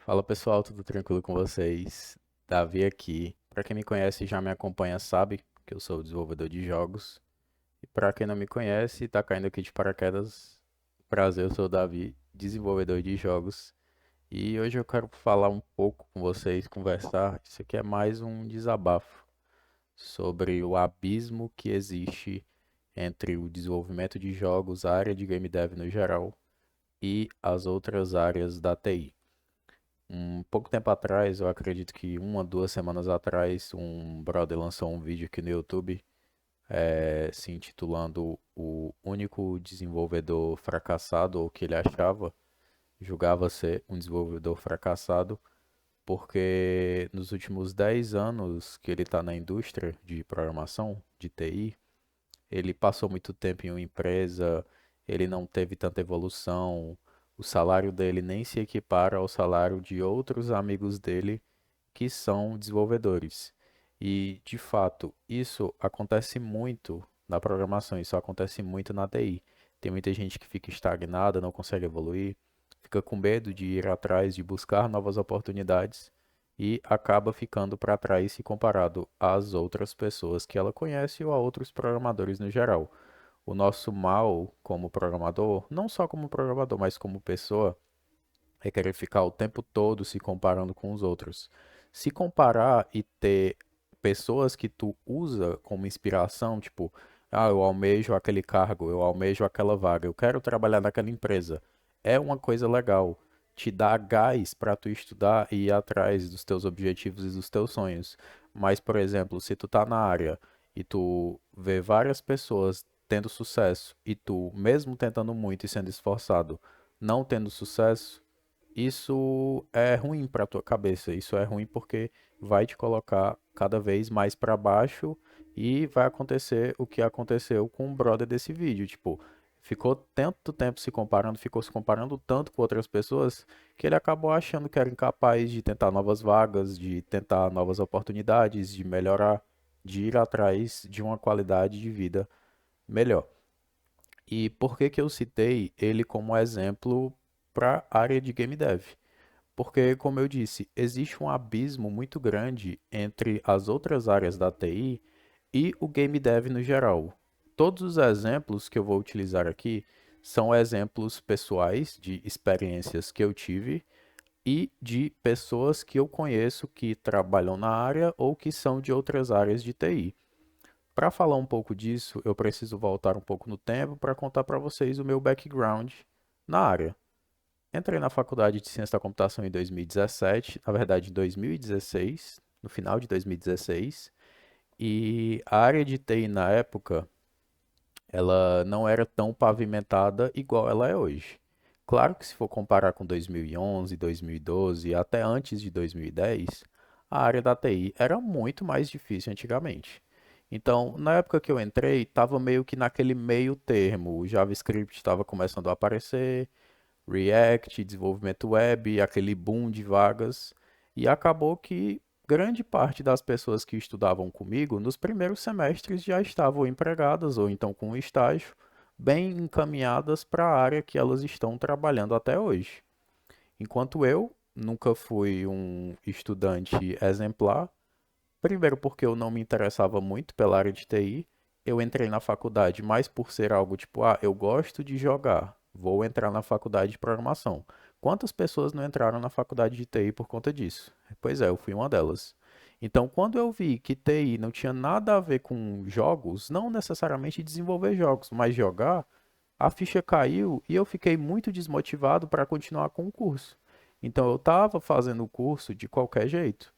Fala pessoal, tudo tranquilo com vocês? Davi aqui. Para quem me conhece e já me acompanha sabe que eu sou desenvolvedor de jogos. E para quem não me conhece e tá caindo aqui de paraquedas, prazer, eu sou o Davi, desenvolvedor de jogos. E hoje eu quero falar um pouco com vocês, conversar. Isso aqui é mais um desabafo sobre o abismo que existe entre o desenvolvimento de jogos, a área de game dev no geral e as outras áreas da TI. Um pouco tempo atrás, eu acredito que 1, 2 semanas atrás, um brother lançou um vídeo aqui no YouTube, se intitulando O Único Desenvolvedor Fracassado, ou que ele achava, julgava ser um desenvolvedor fracassado, porque nos últimos 10 anos que ele está na indústria de programação, de TI, ele passou muito tempo em uma empresa, ele não teve tanta evolução, o salário dele nem se equipara ao salário de outros amigos dele que são desenvolvedores. E, de fato, isso acontece muito na programação, isso acontece muito na TI. Tem muita gente que fica estagnada, não consegue evoluir, fica com medo de ir atrás, de buscar novas oportunidades e acaba ficando para trás se comparado às outras pessoas que ela conhece ou a outros programadores no geral. O nosso mal como programador, não só como programador, mas como pessoa, é querer ficar o tempo todo se comparando com os outros. Se comparar e ter pessoas que tu usa como inspiração, tipo, eu almejo aquele cargo, eu almejo aquela vaga, eu quero trabalhar naquela empresa, é uma coisa legal. Te dá gás para tu estudar e ir atrás dos teus objetivos e dos teus sonhos. Mas, por exemplo, se tu tá na área e tu vê várias pessoas tendo sucesso e tu, mesmo tentando muito e sendo esforçado, não tendo sucesso, isso é ruim para tua cabeça. Isso é ruim porque vai te colocar cada vez mais para baixo e vai acontecer o que aconteceu com o brother desse vídeo. Tipo, ficou tanto tempo se comparando, ficou se comparando tanto com outras pessoas que ele acabou achando que era incapaz de tentar novas vagas, de tentar novas oportunidades, de melhorar, de ir atrás de uma qualidade de vida melhor. E por que que eu citei ele como exemplo para a área de game dev? Porque, como eu disse, existe um abismo muito grande entre as outras áreas da TI e o game dev no geral. Todos os exemplos que eu vou utilizar aqui são exemplos pessoais de experiências que eu tive e de pessoas que eu conheço que trabalham na área ou que são de outras áreas de TI. Para falar um pouco disso, eu preciso voltar um pouco no tempo para contar para vocês o meu background na área. Entrei na faculdade de Ciência da Computação em 2017, na verdade em 2016, no final de 2016, e a área de TI na época, ela não era tão pavimentada igual ela é hoje. Claro que se for comparar com 2011, 2012 e até antes de 2010, a área da TI era muito mais difícil antigamente. Então, na época que eu entrei, estava meio que naquele meio termo. O JavaScript estava começando a aparecer, React, desenvolvimento web, aquele boom de vagas, e acabou que grande parte das pessoas que estudavam comigo nos primeiros semestres já estavam empregadas ou então com um estágio bem encaminhadas para a área que elas estão trabalhando até hoje. Enquanto eu nunca fui um estudante exemplar, primeiro porque eu não me interessava muito pela área de TI, eu entrei na faculdade mais por ser algo tipo, eu gosto de jogar, vou entrar na faculdade de programação. Quantas pessoas não entraram na faculdade de TI por conta disso? Pois é, eu fui uma delas. Então, quando eu vi que TI não tinha nada a ver com jogos, não necessariamente desenvolver jogos, mas jogar, a ficha caiu e eu fiquei muito desmotivado para continuar com o curso. Então, eu estava fazendo o curso de qualquer jeito.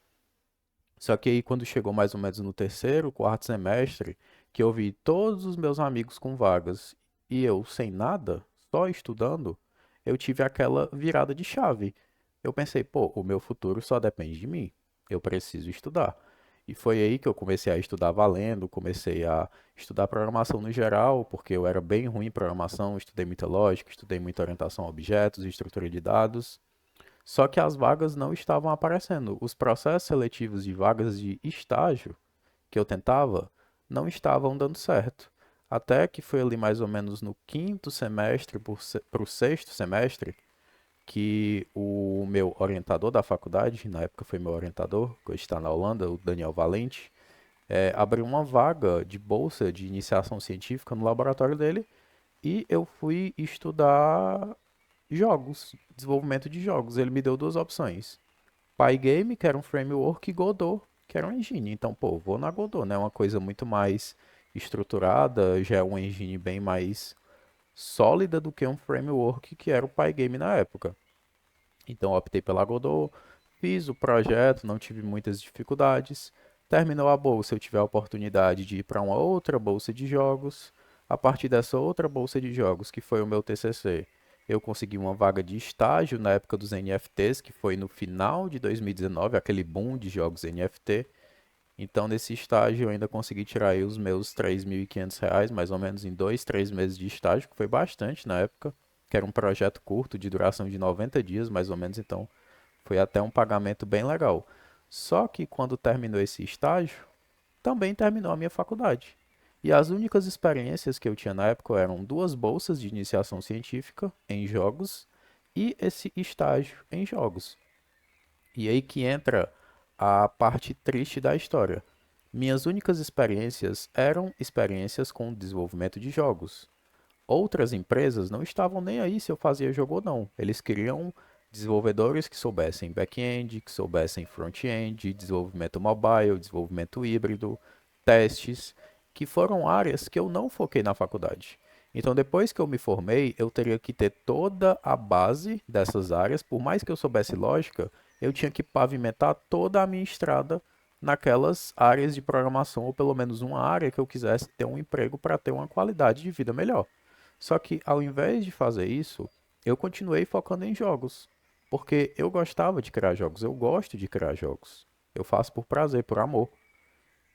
Só que aí, quando chegou mais ou menos no terceiro, quarto semestre, que eu vi todos os meus amigos com vagas e eu sem nada, só estudando, eu tive aquela virada de chave. Eu pensei, pô, o meu futuro só depende de mim. Eu preciso estudar. E foi aí que eu comecei a estudar valendo, comecei a estudar programação no geral, porque eu era bem ruim em programação, estudei muita lógica, estudei muita orientação a objetos, estrutura de dados. Só que as vagas não estavam aparecendo. Os processos seletivos de vagas de estágio que eu tentava não estavam dando certo. Até que foi ali mais ou menos no quinto semestre para o sexto semestre que o meu orientador da faculdade, na época foi meu orientador, que hoje está na Holanda, o Daniel Valente, abriu uma vaga de bolsa de iniciação científica no laboratório dele e eu fui estudar jogos, desenvolvimento de jogos. Ele me deu duas opções. Pygame, que era um framework, e Godot, que era um engine. Então, pô, vou na Godot, né? Uma coisa muito mais estruturada, já é um engine bem mais sólida do que um framework que era o Pygame na época. Então, optei pela Godot, fiz o projeto, não tive muitas dificuldades. Terminou a bolsa, eu tive a oportunidade de ir para uma outra bolsa de jogos. A partir dessa outra bolsa de jogos, que foi o meu TCC, eu consegui uma vaga de estágio na época dos NFTs, que foi no final de 2019, aquele boom de jogos NFT. Então, nesse estágio, eu ainda consegui tirar aí os meus R$ 3.500, mais ou menos em 2, 3 meses de estágio, que foi bastante na época, que era um projeto curto, de duração de 90 dias, mais ou menos, então foi até um pagamento bem legal. Só que quando terminou esse estágio, também terminou a minha faculdade. E as únicas experiências que eu tinha na época eram duas bolsas de iniciação científica em jogos e esse estágio em jogos. E aí que entra a parte triste da história. Minhas únicas experiências eram experiências com desenvolvimento de jogos. Outras empresas não estavam nem aí se eu fazia jogo ou não. Eles queriam desenvolvedores que soubessem back-end, que soubessem front-end, desenvolvimento mobile, desenvolvimento híbrido, testes, que foram áreas que eu não foquei na faculdade. Então, depois que eu me formei, eu teria que ter toda a base dessas áreas. Por mais que eu soubesse lógica, eu tinha que pavimentar toda a minha estrada naquelas áreas de programação, ou pelo menos uma área que eu quisesse ter um emprego para ter uma qualidade de vida melhor. Só que ao invés de fazer isso, eu continuei focando em jogos, porque eu gostava de criar jogos, eu gosto de criar jogos. Eu faço por prazer, por amor.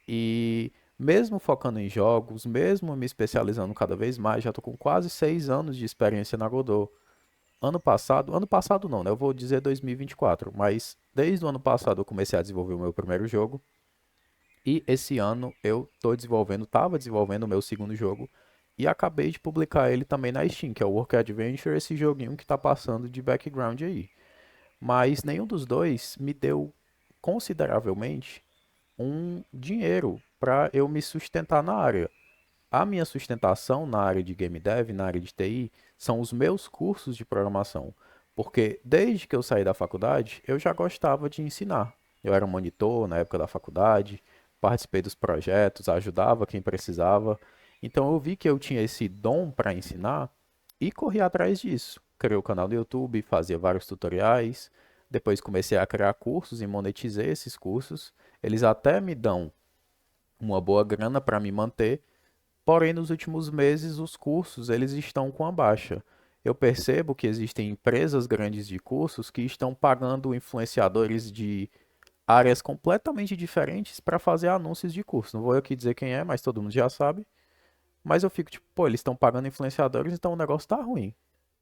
E mesmo focando em jogos, mesmo me especializando cada vez mais, já estou com quase 6 anos de experiência na Godot. Ano passado não, né? Eu vou dizer 2024, mas desde o ano passado eu comecei a desenvolver o meu primeiro jogo. E esse ano eu estava desenvolvendo o meu segundo jogo e acabei de publicar ele também na Steam, que é o Work Adventure, esse joguinho que está passando de background aí. Mas nenhum dos dois me deu consideravelmente um dinheiro para eu me sustentar na área. A minha sustentação na área de game dev, na área de TI, são os meus cursos de programação. Porque desde que eu saí da faculdade, eu já gostava de ensinar. Eu era monitor na época da faculdade, participei dos projetos, ajudava quem precisava. Então eu vi que eu tinha esse dom para ensinar e corri atrás disso. Criei o canal no YouTube, fazia vários tutoriais, depois comecei a criar cursos e monetizei esses cursos. Eles até me dão uma boa grana para me manter. Porém, nos últimos meses, os cursos eles estão com a baixa. Eu percebo que existem empresas grandes de cursos que estão pagando influenciadores de áreas completamente diferentes para fazer anúncios de curso. Não vou eu aqui dizer quem é, mas todo mundo já sabe. Mas eu fico tipo, pô, eles estão pagando influenciadores, então o negócio tá ruim.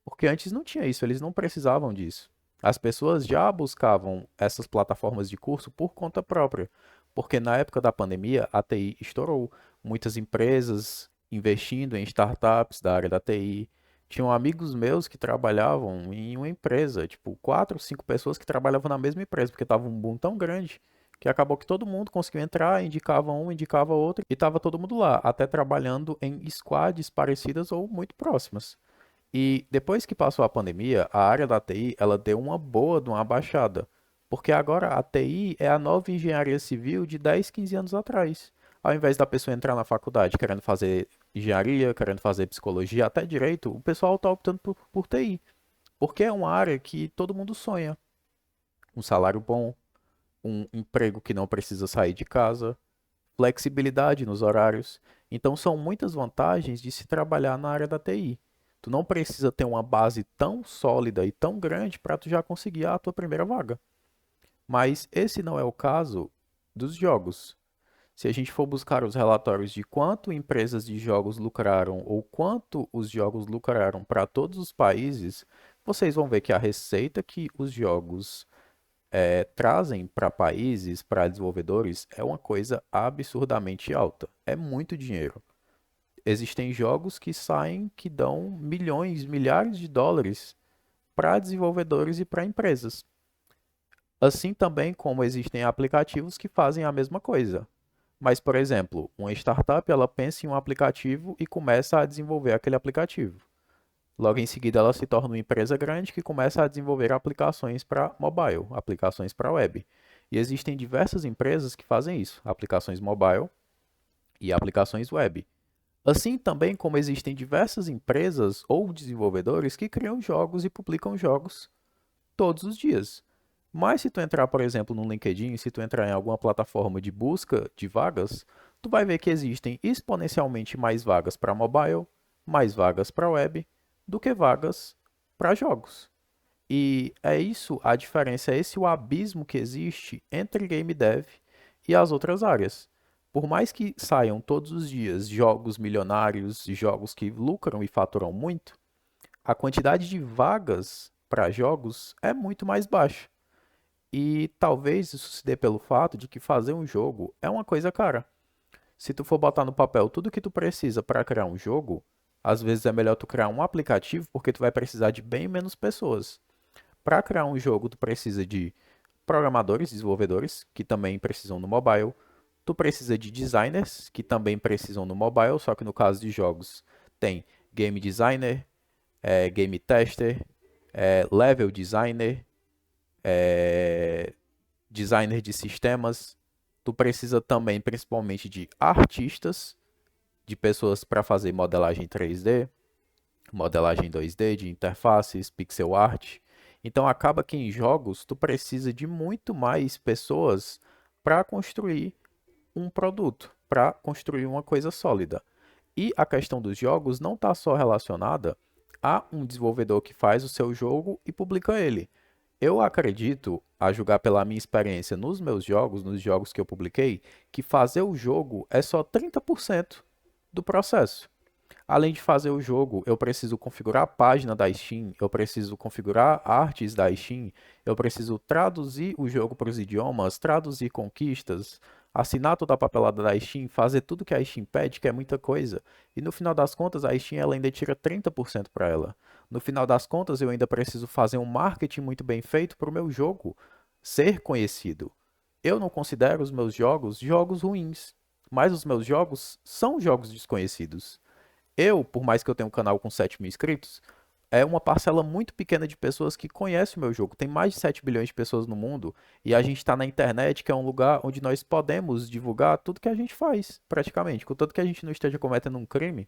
Porque antes não tinha isso, eles não precisavam disso. As pessoas já buscavam essas plataformas de curso por conta própria. Porque na época da pandemia, a TI estourou. Muitas empresas investindo em startups da área da TI. Tinham amigos meus que trabalhavam em uma empresa, tipo, 4, 5 pessoas que trabalhavam na mesma empresa, porque estava um boom tão grande que acabou que todo mundo conseguiu entrar, indicava um, indicava outro, e estava todo mundo lá, até trabalhando em squads parecidas ou muito próximas. E depois que passou a pandemia, a área da TI, ela deu uma boa de uma abaixada. Porque agora a TI é a nova engenharia civil de 10, 15 anos atrás. Ao invés da pessoa entrar na faculdade querendo fazer engenharia, querendo fazer psicologia, até direito, o pessoal está optando por TI. Porque é uma área que todo mundo sonha. Um salário bom, um emprego que não precisa sair de casa, flexibilidade nos horários. Então são muitas vantagens de se trabalhar na área da TI. Tu não precisa ter uma base tão sólida e tão grande para tu já conseguir a tua primeira vaga. Mas esse não é o caso dos jogos. Se a gente for buscar os relatórios de quanto empresas de jogos lucraram ou quanto os jogos lucraram para todos os países, vocês vão ver que a receita que os jogos trazem para países, para desenvolvedores, é uma coisa absurdamente alta. É muito dinheiro. Existem jogos que saem que dão milhões, milhares de dólares para desenvolvedores e para empresas. Assim também como existem aplicativos que fazem a mesma coisa. Mas, por exemplo, uma startup ela pensa em um aplicativo e começa a desenvolver aquele aplicativo. Logo em seguida, ela se torna uma empresa grande que começa a desenvolver aplicações para mobile, aplicações para web. E existem diversas empresas que fazem isso, aplicações mobile e aplicações web. Assim também como existem diversas empresas ou desenvolvedores que criam jogos e publicam jogos todos os dias. Mas se tu entrar, por exemplo, no LinkedIn, se tu entrar em alguma plataforma de busca de vagas, tu vai ver que existem exponencialmente mais vagas para mobile, mais vagas para web, do que vagas para jogos. E é isso, a diferença, é esse o abismo que existe entre game dev e as outras áreas. Por mais que saiam todos os dias jogos milionários, jogos que lucram e faturam muito, a quantidade de vagas para jogos é muito mais baixa. E talvez isso se dê pelo fato de que fazer um jogo é uma coisa cara. Se tu for botar no papel tudo que tu precisa para criar um jogo, às vezes é melhor tu criar um aplicativo porque tu vai precisar de bem menos pessoas. Para criar um jogo, tu precisa de programadores, desenvolvedores, que também precisam no mobile. Tu precisa de designers, que também precisam no mobile, só que no caso de jogos tem game designer, game tester, level designer, designer de sistemas. Tu precisa também, principalmente, de artistas, de pessoas para fazer modelagem 3D, modelagem 2D, de interfaces, pixel art. Então acaba que em jogos tu precisa de muito mais pessoas para construir um produto, para construir uma coisa sólida. E a questão dos jogos não está só relacionada a um desenvolvedor que faz o seu jogo e publica ele. Eu acredito, a julgar pela minha experiência nos meus jogos, nos jogos que eu publiquei, que fazer o jogo é só 30% do processo. Além de fazer o jogo, eu preciso configurar a página da Steam, eu preciso configurar artes da Steam, eu preciso traduzir o jogo para os idiomas, traduzir conquistas, assinar toda a papelada da Steam, fazer tudo que a Steam pede, que é muita coisa. E no final das contas, a Steam ela ainda tira 30% para ela. No final das contas, eu ainda preciso fazer um marketing muito bem feito para o meu jogo ser conhecido. Eu não considero os meus jogos jogos ruins, mas os meus jogos são jogos desconhecidos. Eu, por mais que eu tenha um canal com 7 mil inscritos, é uma parcela muito pequena de pessoas que conhecem o meu jogo. Tem mais de 7 bilhões de pessoas no mundo e a gente está na internet, que é um lugar onde nós podemos divulgar tudo que a gente faz, praticamente. Contanto que a gente não esteja cometendo um crime,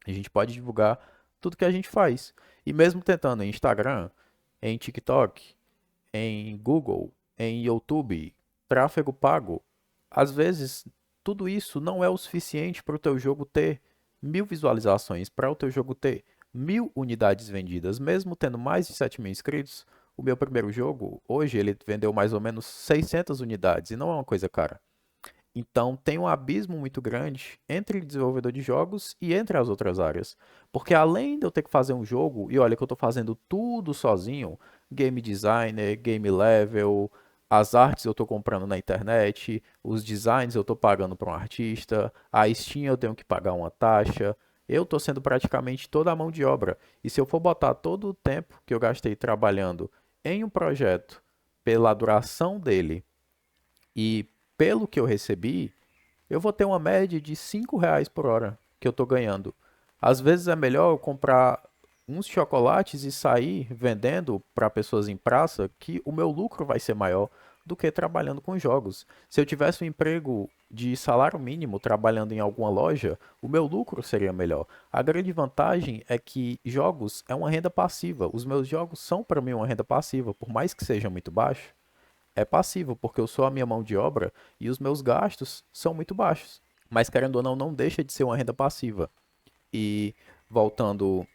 a gente pode divulgar tudo que a gente faz. E mesmo tentando em Instagram, em TikTok, em Google, em YouTube, tráfego pago, às vezes tudo isso não é o suficiente para o teu jogo ter 1.000 visualizações, para o teu jogo ter 1.000 unidades vendidas, mesmo tendo mais de 7 mil inscritos. O meu primeiro jogo, hoje, ele vendeu mais ou menos 600 unidades e não é uma coisa cara. Então, tem um abismo muito grande entre desenvolvedor de jogos e entre as outras áreas. Porque além de eu ter que fazer um jogo, e olha que eu estou fazendo tudo sozinho, game designer, game level, as artes eu estou comprando na internet, os designs eu estou pagando para um artista, a Steam eu tenho que pagar uma taxa, eu estou sendo praticamente toda a mão de obra. E se eu for botar todo o tempo que eu gastei trabalhando em um projeto, pela duração dele, e pelo que eu recebi, eu vou ter uma média de R$ 5 por hora que eu estou ganhando. Às vezes é melhor eu comprar uns chocolates e sair vendendo para pessoas em praça, que o meu lucro vai ser maior do que trabalhando com jogos. Se eu tivesse um emprego de salário mínimo trabalhando em alguma loja, o meu lucro seria melhor. A grande vantagem é que jogos é uma renda passiva. Os meus jogos são para mim uma renda passiva, por mais que seja muito baixo, é passivo, porque eu sou a minha mão de obra e os meus gastos são muito baixos. Mas querendo ou não, não deixa de ser uma renda passiva. E voltando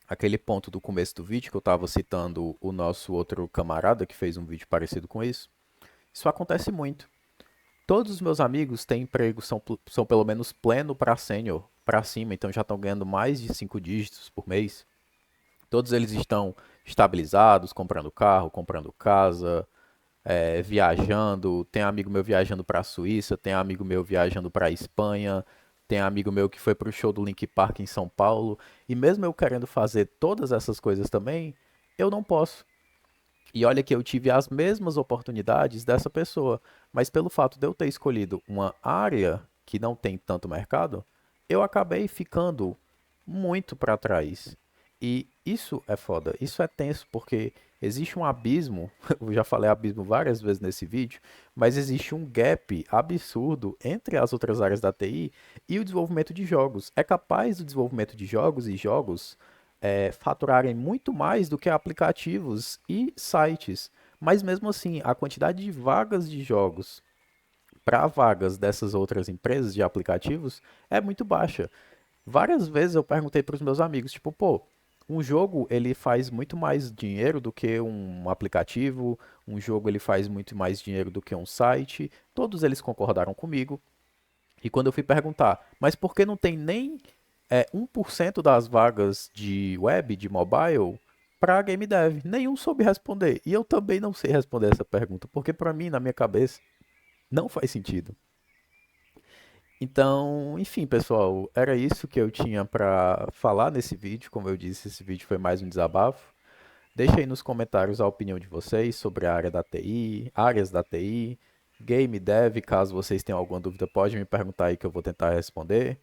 àquele ponto do começo do vídeo, que eu estava citando o nosso outro camarada que fez um vídeo parecido com isso acontece muito. Todos os meus amigos têm emprego, são pelo menos pleno para sênior, para cima, então já estão ganhando mais de 5 dígitos por mês. Todos eles estão estabilizados, comprando carro, comprando casa, viajando. Tem amigo meu viajando para a Suíça, tem amigo meu viajando para a Espanha, tem amigo meu que foi para o show do Linkin Park em São Paulo. E mesmo eu querendo fazer todas essas coisas também, eu não posso. E olha que eu tive as mesmas oportunidades dessa pessoa, mas pelo fato de eu ter escolhido uma área que não tem tanto mercado, eu acabei ficando muito para trás. E isso é foda, isso é tenso, porque existe um abismo, eu já falei abismo várias vezes nesse vídeo, mas existe um gap absurdo entre as outras áreas da TI e o desenvolvimento de jogos. É capaz do desenvolvimento de jogos e jogos faturarem muito mais do que aplicativos e sites. Mas mesmo assim, a quantidade de vagas de jogos para vagas dessas outras empresas de aplicativos é muito baixa. Várias vezes eu perguntei para os meus amigos, tipo, pô, um jogo ele faz muito mais dinheiro do que um aplicativo, um jogo ele faz muito mais dinheiro do que um site. Todos eles concordaram comigo. E quando eu fui perguntar, mas por que não tem nem 1% das vagas de web, de mobile, para game dev? Nenhum soube responder. E eu também não sei responder essa pergunta, porque para mim, na minha cabeça, não faz sentido. Então, enfim, pessoal, era isso que eu tinha para falar nesse vídeo. Como eu disse, esse vídeo foi mais um desabafo. Deixa aí nos comentários a opinião de vocês sobre a área da TI, áreas da TI, game dev. Caso vocês tenham alguma dúvida, pode me perguntar aí que eu vou tentar responder.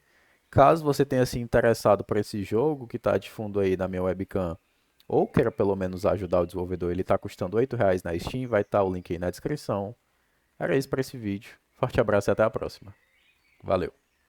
Caso você tenha se interessado por esse jogo que está de fundo aí na minha webcam, ou queira pelo menos ajudar o desenvolvedor, ele está custando R$ 8 na Steam, vai estar o link aí na descrição. Era isso para esse vídeo. Forte abraço e até a próxima. Valeu!